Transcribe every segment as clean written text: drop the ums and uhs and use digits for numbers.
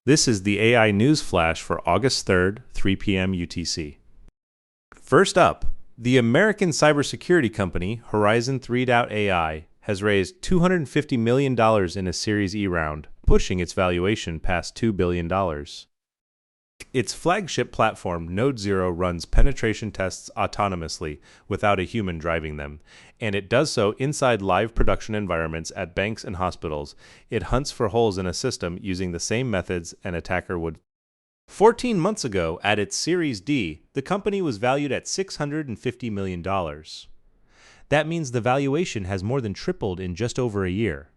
This is the AI News Flash for August 3rd, 3 p.m. UTC. First up, the American cybersecurity company Horizon3.ai has raised $250 million in a Series E round, pushing its valuation past $2 billion. Its flagship platform, Node.0, runs penetration tests autonomously without a human driving them, and it does so inside live production environments at banks and hospitals. It hunts for holes in a system using the same methods an attacker would. 14 months ago, at its Series D, the company was valued at $650 million. That means the valuation has more than tripled in just over a year.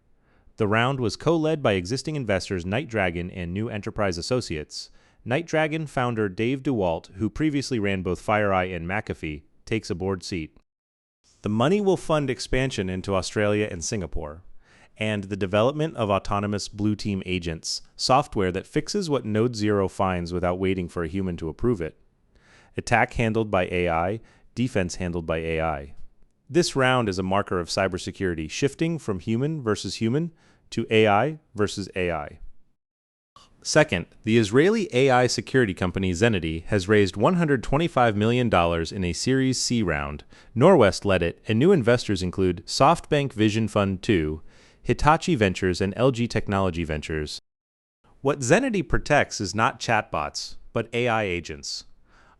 The round was co-led by existing investors Night Dragon and New Enterprise Associates. Night Dragon founder Dave DeWalt, who previously ran both FireEye and McAfee, takes a board seat. The money will fund expansion into Australia and Singapore, and the development of autonomous Blue Team agents, software that fixes what Node.0 finds without waiting for a human to approve it. Attack handled by AI, defense handled by AI. This round is a marker of cybersecurity, shifting from human versus human to AI versus AI. Second, the Israeli AI security company Zenity has raised $125 million in a Series C round. Norwest led it, and new investors include SoftBank Vision Fund II, Hitachi Ventures, and LG Technology Ventures. What Zenity protects is not chatbots, but AI agents.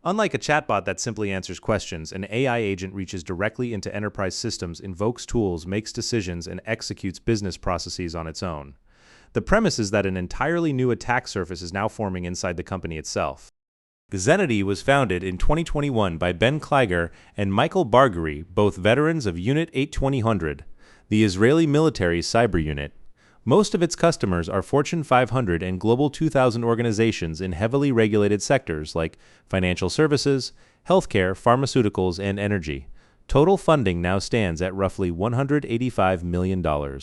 Unlike a chatbot that simply answers questions, an AI agent reaches directly into enterprise systems, invokes tools, makes decisions, and executes business processes on its own. The premise is that an entirely new attack surface is now forming inside the company itself. Zenity was founded in 2021 by Ben Kleiger and Michael Bargary, both veterans of Unit 8200, the Israeli military's cyber unit. Most of its customers are Fortune 500 and Global 2000 organizations in heavily regulated sectors like financial services, healthcare, pharmaceuticals, and energy. Total funding now stands at roughly $185 million.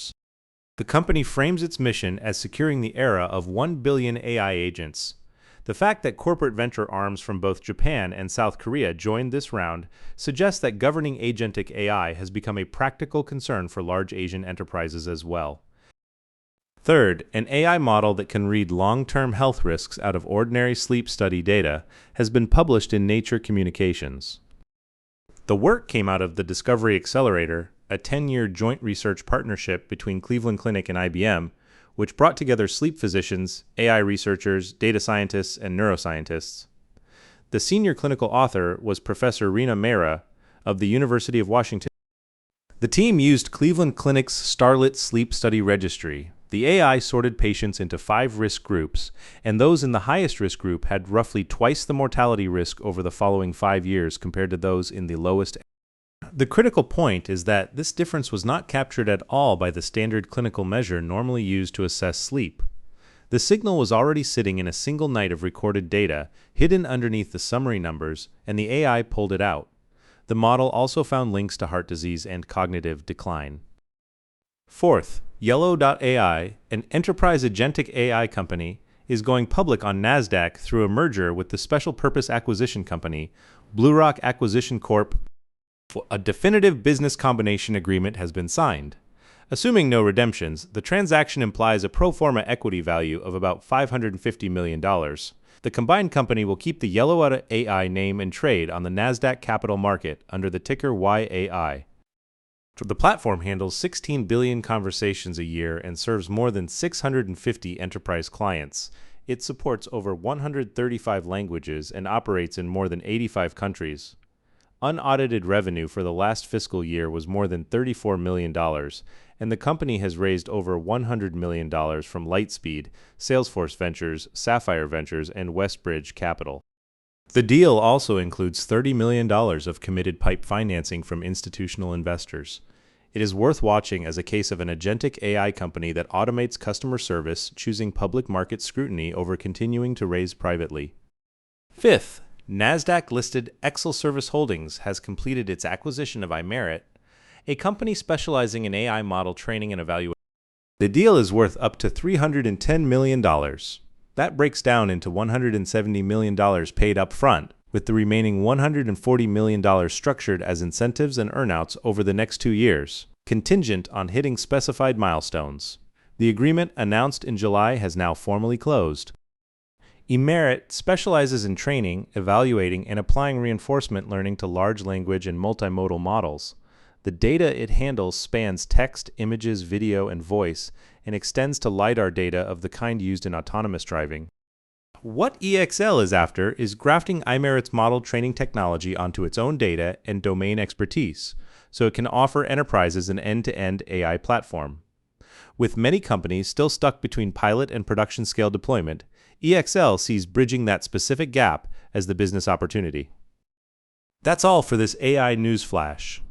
The company frames its mission as securing the era of 1 billion AI agents. The fact that corporate venture arms from both Japan and South Korea joined this round suggests that governing agentic AI has become a practical concern for large Asian enterprises as well. Third, an AI model that can read long-term health risks out of ordinary sleep study data has been published in Nature Communications. The work came out of the Discovery Accelerator, a 10-year joint research partnership between Cleveland Clinic and IBM, which brought together sleep physicians, AI researchers, data scientists, and neuroscientists. The senior clinical author was Professor Rina Mehra of the University of Washington. The team used Cleveland Clinic's Starlit Sleep Study Registry. The AI sorted patients into 5 risk groups, and those in the highest risk group had roughly twice the mortality risk over the following 5 years compared to those in the lowest. The critical point is that this difference was not captured at all by the standard clinical measure normally used to assess sleep. The signal was already sitting in a single night of recorded data, hidden underneath the summary numbers, and the AI pulled it out. The model also found links to heart disease and cognitive decline. Fourth, Yellow.ai, an enterprise agentic AI company, is going public on NASDAQ through a merger with the special purpose acquisition company, BlueRock Acquisition Corp. A definitive business combination agreement has been signed. Assuming no redemptions, the transaction implies a pro forma equity value of about $550 million. The combined company will keep the Yellow.ai name and trade on the NASDAQ Capital Market under the ticker YAI. The platform handles 16 billion conversations a year and serves more than 650 enterprise clients. It supports over 135 languages and operates in more than 85 countries. Unaudited revenue for the last fiscal year was more than $34 million, and the company has raised over $100 million from Lightspeed, Salesforce Ventures, Sapphire Ventures, and Westbridge Capital. The deal also includes $30 million of committed PIPE financing from institutional investors. It is worth watching as a case of an agentic AI company that automates customer service, choosing public market scrutiny over continuing to raise privately. Fifth, NASDAQ-listed Excel Service Holdings has completed its acquisition of iMerit, a company specializing in AI model training and evaluation. The deal is worth up to $310 million. That breaks down into $170 million paid up front, with the remaining $140 million structured as incentives and earnouts over the next 2 years, contingent on hitting specified milestones. The agreement announced in July has now formally closed. iMerit specializes in training, evaluating, and applying reinforcement learning to large language and multimodal models. The data it handles spans text, images, video, and voice, and extends to LiDAR data of the kind used in autonomous driving. What EXL is after is grafting iMerit's model training technology onto its own data and domain expertise, so it can offer enterprises an end-to-end AI platform. With many companies still stuck between pilot and production scale deployment, EXL sees bridging that specific gap as the business opportunity. That's all for this AI news flash.